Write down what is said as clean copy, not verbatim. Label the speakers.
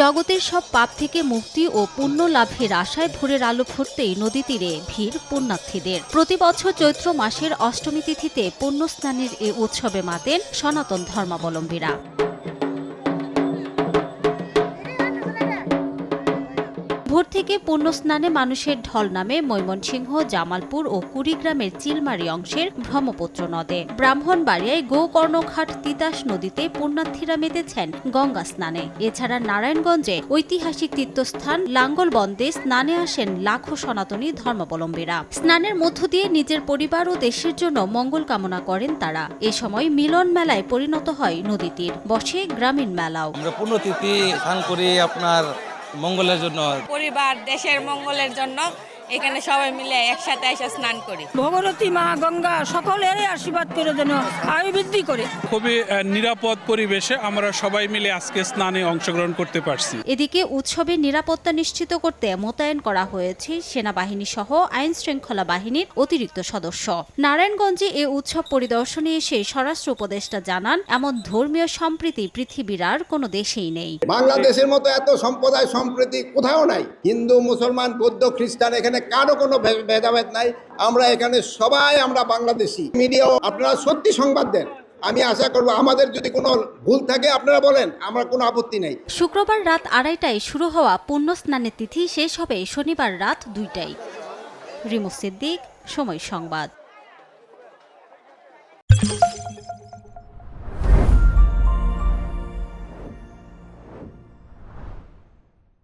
Speaker 1: জগতের সব পাপ থেকে মুক্তি ও পুণ্য লাভের আশায় ভোরের আলো ফুটতেই নদী তীরে ভিড় পুণ্যার্থীদের। প্রতি বছর চৈত্র মাসের অষ্টমী তিথিতে পুণ্যস্নানের এ উৎসবে মাতেন সনাতন ধর্মাবলম্বীরা। ভোর থেকে পুণ্যস্নানে মানুষের ঢল নামে ময়মনসিংহ, জামালপুর ও কুড়িগ্রামের চিলমারি অংশের ব্রহ্মপুত্র নদে। ব্রাহ্মণবাড়িয়ায় গোকর্ণঘাট তিতাস নদীতে পুণ্যার্থীরা মেতেছেন গঙ্গা স্নানে। এছাড়া নারায়ণগঞ্জে ঐতিহাসিক তীর্থস্থান লাঙ্গলবন্দে স্নানে আসেন লাখো সনাতনী ধর্মাবলম্বীরা। স্নানের মধ্য দিয়ে নিজের পরিবার ও দেশের জন্য মঙ্গল কামনা করেন তারা। এ সময় মিলন মেলায় পরিণত হয় নদী তীর, বসে গ্রামীণ মেলাও।
Speaker 2: আমরা পুণ্যতিথি স্নান করি আপনার মঙ্গলের জন্য,
Speaker 3: পরিবার দেশের মঙ্গলের জন্য এখানে সবাই মিলে একসাথে এসে স্নান করি।
Speaker 4: ভগবতী মা গঙ্গা সকলেরই আশীর্বাদ করে যেন আয়ু বৃদ্ধি করে।
Speaker 5: খুবই নিরাপদ পরিবেশে আমরা সবাই মিলে আজকে স্নানে অংশগ্রহণ করতে পারছি।
Speaker 1: এদিকে উৎসবের নিরাপত্তা নিশ্চিত করতে মোতায়েন করা হয়েছে সেনাবাহিনী সহ আইন শৃঙ্খলা বাহিনীর অতিরিক্ত সদস্য। নারায়ণগঞ্জে এ উৎসব পরিদর্শনে এসে স্বরাষ্ট্র উপদেষ্টা জানান, এমন ধর্মীয় সম্প্রীতি পৃথিবীর আর কোনো দেশেই নেই।
Speaker 6: বাংলাদেশের মতো এত সম্প্রদায় সম্প্রীতি কোথাও নাই। হিন্দু, মুসলমান, বৌদ্ধ, খ্রিস্টান, এখানে কারো কোনো ভেদাভেদ নাই। আমরা এখানে সবাই আমরা বাংলাদেশি। মিডিয়াও আপনারা সত্যি সংবাদ দেন। আমি আশা করব আমাদের যদি কোনো ভুল থাকে আপনারা বলেন, আমার কোনো আপত্তি নেই।
Speaker 1: শুক্রবার রাত 2:30টায় শুরু হওয়া পুণ্য স্নানের তিথি শেষ হবে শনিবার রাত 2টায়। রিমু সিদ্দিক, সময় সংবাদ।